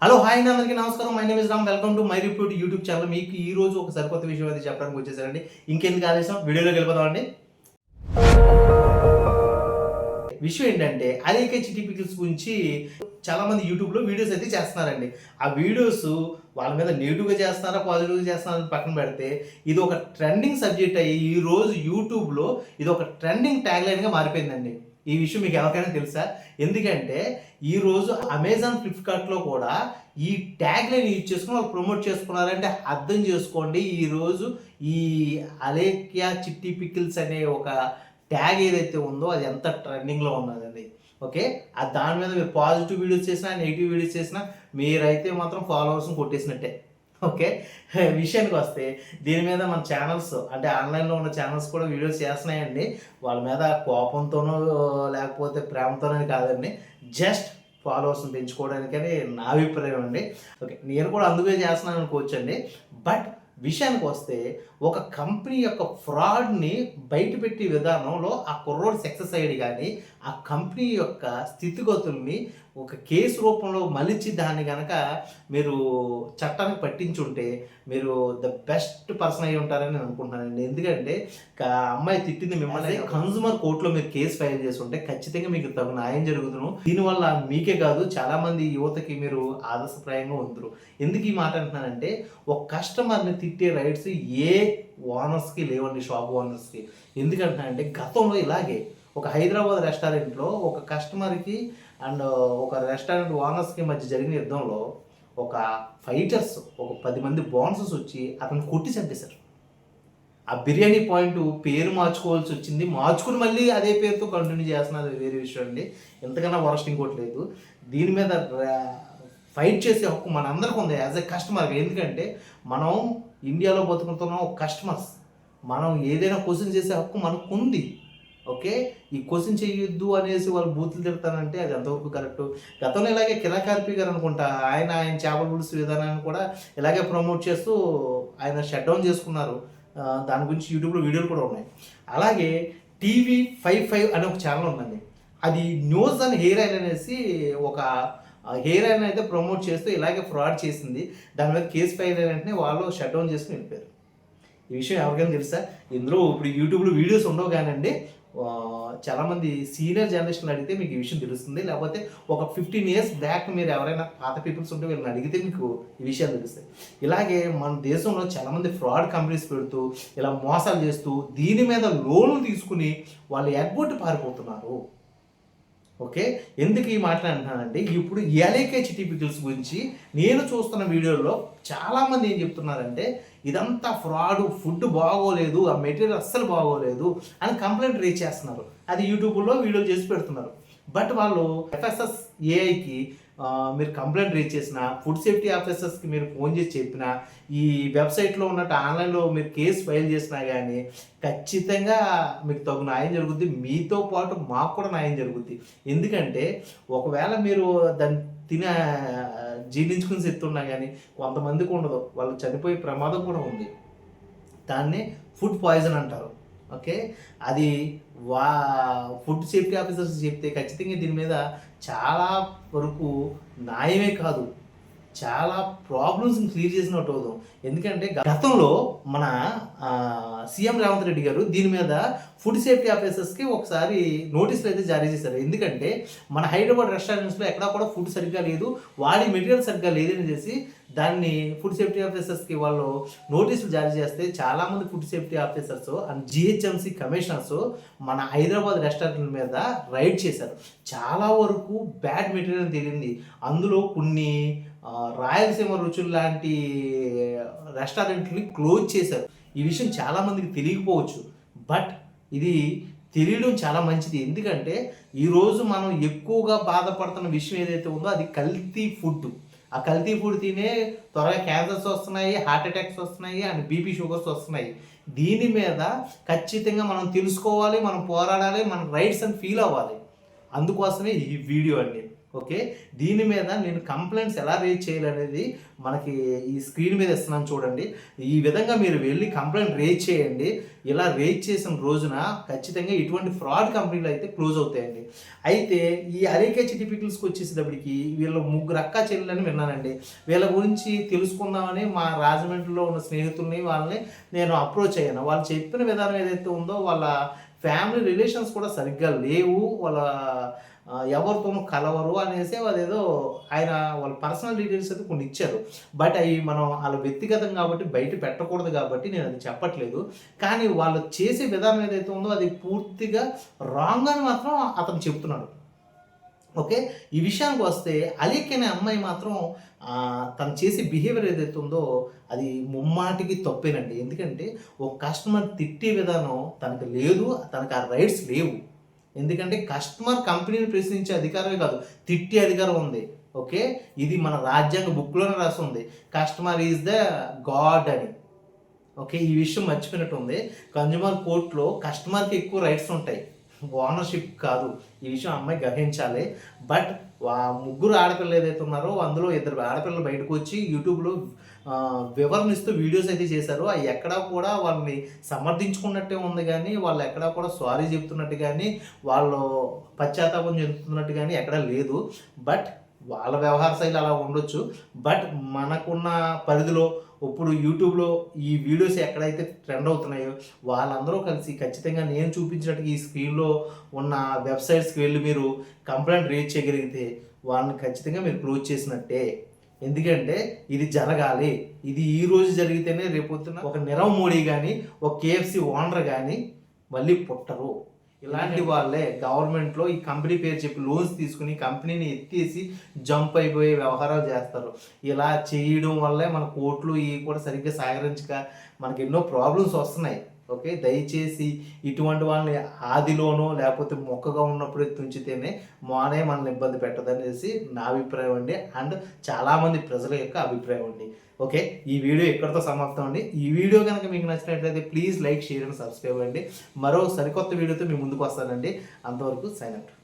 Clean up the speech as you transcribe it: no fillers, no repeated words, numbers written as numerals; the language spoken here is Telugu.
హలో హాయ్ అందరికీ నమస్కారం. My name is Ram. Welcome to my report YouTube channel. మీకు ఈ రోజు ఒక సరికొత్త విషయం అయితే చెప్పడానికి వచ్చేసారండి. ఇంకెందుకు ఆలస్యం, వీడియోలోకి వెళ్ళిపోదామండి. విషయం ఏంటంటే అలీకే చిట్టి పికిల్స్ గురించి చాలా మంది యూట్యూబ్లో వీడియోస్ అయితే చేస్తున్నారండి. ఆ వీడియోస్ వాళ్ళ మీద నెగిటివ్గా చేస్తున్నారా పాజిటివ్గా చేస్తున్నారా పక్కన పెడితే ఇది ఒక ట్రెండింగ్ సబ్జెక్ట్ అయ్యి ఈ రోజు యూట్యూబ్లో ఇది ఒక ట్రెండింగ్ ట్యాగ్ లైన్గా మారిపోయిందండి. ఈ విషయం మీకు ఎవరికైనా తెలుసా? ఎందుకంటే ఈరోజు అమెజాన్, ఫ్లిప్కార్ట్లో కూడా ఈ ట్యాగ్ లైన్ యూజ్ చేసుకుని వాళ్ళు ప్రమోట్ చేసుకున్నారంటే అర్థం చేసుకోండి. ఈరోజు ఈ అలేఖ్యా చిట్టి పికిల్స్ అనే ఒక ట్యాగ్ ఏదైతే ఉందో అది ఎంత ట్రెండింగ్లో ఉన్నదండి. ఓకే, అది దాని మీద మీరు పాజిటివ్ వీడియోస్ చేసినా నెగిటివ్ వీడియోస్ చేసినా మీరైతే మాత్రం ఫాలోవర్స్ని కొట్టేసినట్టే. ఓకే, విషయానికి వస్తే దీని మీద మన ఛానల్స్ అంటే ఆన్లైన్లో ఉన్న ఛానల్స్ కూడా వీడియోస్ చేస్తున్నాయండి. వాళ్ళ మీద కోపంతోనో లేకపోతే ప్రేమతోనో కాదండి, జస్ట్ ఫాలోవర్స్ని పెంచుకోవడానికని నా అభిప్రాయం అండి. ఓకే, నేను కూడా అందుకే చేస్తున్నాను అనుకోవచ్చండి. బట్ విషయానికి వస్తే ఒక కంపెనీ యొక్క ఫ్రాడ్ని బయటపెట్టే విధానంలో ఆ కుర్రోడ్ సక్సెస్ అయ్యాడు, కానీ ఆ కంపెనీ యొక్క స్థితిగతుల్ని ఒక కేసు రూపంలో మలిచి దాన్ని కనుక మీరు చట్టానికి పట్టించుంటే మీరు ద బెస్ట్ పర్సన్ అయి ఉంటారని నేను అనుకుంటున్నానండి. ఎందుకంటే అమ్మాయి తిట్టింది మిమ్మల్ని, కన్జ్యూమర్ కోర్టులో మీరు కేసు ఫైల్ చేసి ఉంటే ఖచ్చితంగా మీకు తగు న్యాయం జరుగుతును. దీనివల్ల మీకే కాదు చాలామంది యువతకి మీరు ఆదర్శప్రాయంగా ఉందరు. ఎందుకు ఈ మాట అంటున్నానంటే ఒక కస్టమర్ని తిట్టే రైట్స్ ఏ ఓనర్స్కి లేవండి, షాప్ ఓనర్స్కి. ఎందుకంటున్నానంటే గతంలో ఇలాగే ఒక హైదరాబాద్ రెస్టారెంట్లో ఒక కస్టమర్కి అండ్ ఒక రెస్టారెంట్ ఓనర్స్కి మధ్య జరిగిన యుద్ధంలో ఒక ఫైటర్స్ ఒక 10 మంది బౌన్సర్స్ వచ్చి అతను కొట్టి చంపేశారు. ఆ బిర్యానీ పాయింట్ పేరు మార్చుకోవాల్సి వచ్చింది, మార్చుకుని మళ్ళీ అదే పేరుతో కంటిన్యూ చేస్తున్నారు, వేరే విషయం అండి. ఎంతకన్నా వరస్ట్ ఇంకోటి లేదు. దీని మీద ఫైట్ చేసే హక్కు మనందరికీ ఉంది యాజ్ ఎ కస్టమర్. ఎందుకంటే మనం ఇండియాలో బతుకుతున్నాం ఒక కస్టమర్స్, మనం ఏదైనా క్వశ్చన్ చేసే హక్కు మనకు ఉంది. ఓకే, ఈ క్వశ్చన్ చేయొద్దు అనేసి వాళ్ళు బూతులు తిడతానంటే అది ఎంతవరకు కరెక్టు? గతంలో ఇలాగే కిరాకార్పి గారు అనుకుంటా, ఆయన చేపల పులుసు విధానాన్ని కూడా ఇలాగే ప్రమోట్ చేస్తూ ఆయన షట్ డౌన్ చేసుకున్నారు. దాని గురించి యూట్యూబ్లో వీడియోలు కూడా ఉన్నాయి. అలాగే TV55 అనే ఒక ఛానల్ ఉందండి. అది న్యూస్ అండ్ హెయిర్ ఆయిల్ అనేసి ఒక హెయిర్ ఆయిల్ అయితే ప్రమోట్ చేస్తూ ఇలాగే ఫ్రాడ్ చేసింది. దాని మీద కేసు ఫైల్ అయిన వెంటనే వాళ్ళు షట్ డౌన్ చేసుకుని వెళ్ళిపోయారు. ఈ విషయం ఎవరికైనా తెలుసా? ఇందులో ఇప్పుడు యూట్యూబ్లో వీడియోస్ ఉండవు కానండి, చాలామంది సీనియర్ జనరేషన్ అడిగితే మీకు ఈ విషయం తెలుస్తుంది. లేకపోతే ఒక 15 ఇయర్స్ బ్యాక్ మీరు ఎవరైనా పాత పీపుల్స్ ఉంటే వీళ్ళని అడిగితే మీకు ఈ విషయాలు తెలుస్తాయి. ఇలాగే మన దేశంలో చాలామంది ఫ్రాడ్ కంపెనీస్ పెడుతూ ఇలా మోసాలు చేస్తూ దీని మీద లోన్లు తీసుకుని వాళ్ళు ఎగ్గొట్టి పారిపోతున్నారు. ఓకే, ఎందుకు ఈ మాటలు అంటున్నానంటే ఇప్పుడు అలీకే చిట్టి పికిల్స్ గురించి నేను చూస్తున్న వీడియోలో చాలామంది ఏం చెప్తున్నారంటే ఇదంతా ఫ్రాడ్, ఫుడ్ బాగోలేదు, ఆ మెటీరియల్ అస్సలు బాగోలేదు అని కంప్లైంట్ రేజ్ చేస్తున్నారు. అది యూట్యూబ్లో వీడియోలు చేసి పెడుతున్నారు. బట్ వాళ్ళు FSSAIకి మీరు కంప్లైంట్ రీచ్ చేసినా, ఫుడ్ సేఫ్టీ ఆఫీసర్స్కి మీరు ఫోన్ చేసి చెప్పినా, ఈ వెబ్సైట్లో ఉన్నట్టు ఆన్లైన్లో మీరు కేసు ఫైల్ చేసినా కానీ ఖచ్చితంగా మీకు తగు న్యాయం జరుగుద్ది. మీతో పాటు మాకు కూడా న్యాయం జరుగుద్ది. ఎందుకంటే ఒకవేళ మీరు దాన్ని జీర్ణించుకుని చెప్తున్నా కానీ కొంతమందికి ఉండదు, వాళ్ళు చనిపోయే ప్రమాదం కూడా ఉంది. దాన్ని ఫుడ్ పాయిజన్ అంటారు. ఓకే, అది ఫుడ్ సేఫ్టీ ఆఫీసర్స్ చెప్తే ఖచ్చితంగా దీని మీద చాలా వరకు న్యాయమే కాదు, చాలా ప్రాబ్లమ్స్ని క్లియర్ చేసినట్టు అవుతాం. ఎందుకంటే గతంలో మన సీఎం రేవంత్ రెడ్డి గారు దీని మీద ఫుడ్ సేఫ్టీ ఆఫీసర్స్కి ఒకసారి నోటీసులు అయితే జారీ చేశారు. ఎందుకంటే మన హైదరాబాద్ రెస్టారెంట్స్లో ఎక్కడా కూడా ఫుడ్ సరిగ్గా లేదు, వాడి మెటీరియల్ సరిగ్గా లేదని చేసి దాన్ని ఫుడ్ సేఫ్టీ ఆఫీసర్స్కి వాళ్ళు నోటీసులు జారీ చేస్తే చాలామంది food safety officers and GHMC commissioners మన హైదరాబాద్ రెస్టారెంట్ల మీద రైడ్ చేశారు. చాలా వరకు బ్యాడ్ మెటీరియల్ తెలియంది. అందులో కొన్ని రాయలసీమ రుచులు లాంటి రెస్టారెంట్ని క్లోజ్ చేశారు. ఈ విషయం చాలామందికి తెలియకపోవచ్చు, బట్ ఇది తెలియడం చాలా మంచిది. ఎందుకంటే ఈరోజు మనం ఎక్కువగా బాధపడుతున్న విషయం ఏదైతే ఉందో అది కల్తీ ఫుడ్. ఆ కల్తీ ఫుడ్ తినే త్వరగా క్యాన్సర్స్ వస్తున్నాయి, హార్ట్ అటాక్స్ వస్తున్నాయి అండ్ BP షుగర్స్ వస్తున్నాయి. దీని మీద ఖచ్చితంగా మనం తెలుసుకోవాలి, మనం పోరాడాలి, మన రైట్స్ అని ఫీల్ అవ్వాలి. అందుకోసమే ఈ వీడియో అండి. ఓకే, దీని మీద నేను కంప్లైంట్స్ ఎలా రేజ్ చేయాలనేది మనకి ఈ స్క్రీన్ మీద ఇస్తున్నాను చూడండి. ఈ విధంగా మీరు వెళ్ళి కంప్లైంట్ రేజ్ చేయండి. ఇలా రేజ్ చేసిన రోజున ఖచ్చితంగా ఇటువంటి ఫ్రాడ్ కంపెనీలు అయితే క్లోజ్ అవుతాయండి. అయితే ఈ అరేకేచి టిపికల్స్కి వచ్చేసేటప్పటికి వీళ్ళు ముగ్గురు అక్కా చెల్లెలని విన్నానండి. వీళ్ళ గురించి తెలుసుకుందామని మా రాజమండ్రిలో ఉన్న స్నేహితుల్ని వాళ్ళని నేను అప్రోచ్ అయ్యాను. వాళ్ళు చెప్పిన విధానం ఏదైతే ఉందో వాళ్ళ ఫ్యామిలీ రిలేషన్స్ కూడా సరిగ్గా లేవు, వాళ్ళ ఎవరితోనూ కలవరు అనేసి అదేదో ఆయన వాళ్ళ పర్సనల్ డీటెయిల్స్ అయితే కొన్ని ఇచ్చారు. బట్ అవి మనం వాళ్ళ వ్యక్తిగతం కాబట్టి బయట పెట్టకూడదు కాబట్టి నేను అది చెప్పట్లేదు. కానీ వాళ్ళు చేసే విధానం ఏదైతే ఉందో అది పూర్తిగా రాంగ్ అని మాత్రం అతను చెప్తున్నాడు. ఓకే, ఈ విషయానికి వస్తే అలీక్ అనే అమ్మాయి మాత్రం తను చేసే బిహేవియర్ ఏదైతే ఉందో అది ముమ్మాటికి తప్పేనండి. ఎందుకంటే ఒక కస్టమర్ తిట్టే విధానం తనకు లేదు, తనకు ఆ రైట్స్ లేవు. ఎందుకంటే కస్టమర్ కంపెనీని ప్రశ్నించే అధికారమే కాదు, తిట్టే అధికారం ఉంది. ఓకే, ఇది మన రాజ్యాంగ బుక్లోనే రాసి ఉంది, కస్టమర్ ఈజ్ ద గాడ్ అని. ఓకే, ఈ విషయం మర్చిపోయినట్టు ఉంది. కన్జ్యూమర్ కోర్టులో కస్టమర్కి ఎక్కువ రైట్స్ ఉంటాయి, ఓనర్షిప్ కాదు. ఈ విషయం అమ్మాయి గ్రహించాలి. బట్ ముగ్గురు ఆడపిల్లలు ఏదైతే ఉన్నారో అందులో ఇద్దరు ఆడపిల్లలు బయటకు వచ్చి యూట్యూబ్లో వివరణ ఇస్తూ వీడియోస్ అయితే చేశారు. అవి ఎక్కడా కూడా వాళ్ళని సమర్థించుకున్నట్టే ఉంది, కానీ వాళ్ళు ఎక్కడా కూడా సారీ చెప్తున్నట్టు కానీ వాళ్ళు పశ్చాత్తాపం చెందుతున్నట్టు కానీ ఎక్కడా లేదు. బట్ వాళ్ళ వ్యవహార శైలి అలా ఉండొచ్చు. బట్ మనకున్న పరిధిలో ఇప్పుడు యూట్యూబ్లో ఈ వీడియోస్ ఎక్కడైతే ట్రెండ్ అవుతున్నాయో వాళ్ళందరూ కలిసి ఖచ్చితంగా నేను చూపించినట్టుగా ఈ స్క్రీన్లో ఉన్న వెబ్సైట్స్కి వెళ్ళి మీరు కంప్లైంట్ రేజ్ చేయగలిగితే వాళ్ళని ఖచ్చితంగా మీరు క్లోజ్ చేసినట్టే. ఎందుకంటే ఇది జరగాలి, ఇది ఈ రోజు జరిగితేనే రేపొద్దున ఒక నీరవ్ మోడీ కానీ ఒక KFC ఓనర్ కానీ మళ్ళీ పుట్టరు. ఇలాంటి వాళ్ళే గవర్నమెంట్లో ఈ కంపెనీ పేరు చెప్పి లోన్స్ తీసుకుని కంపెనీని ఎత్తేసి జంప్ అయిపోయే వ్యవహారాలు చేస్తారు. ఇలా చేయడం వల్లే మన కోర్టులు ఇవి కూడా సరిగ్గా సహకరించక మనకి ఎన్నో ప్రాబ్లమ్స్ వస్తున్నాయి. ఓకే, దయచేసి ఇటువంటి వాళ్ళని ఆదిలోనో లేకపోతే మొక్కగా ఉన్నప్పుడే తుంచితేనే మానే మనల్ని ఇబ్బంది పెట్టదనేసి నా అభిప్రాయం అండి, అండ్ చాలామంది ప్రజల యొక్క అభిప్రాయం అండి. ఓకే, ఈ వీడియో ఎక్కడితో సమాప్తం అండి. ఈ వీడియో కనుక మీకు నచ్చినట్లయితే please like, share and subscribe అండి. మరో సరికొత్త వీడియోతో మీ ముందుకు వస్తానండి. అంతవరకు సైన్ అవుట్.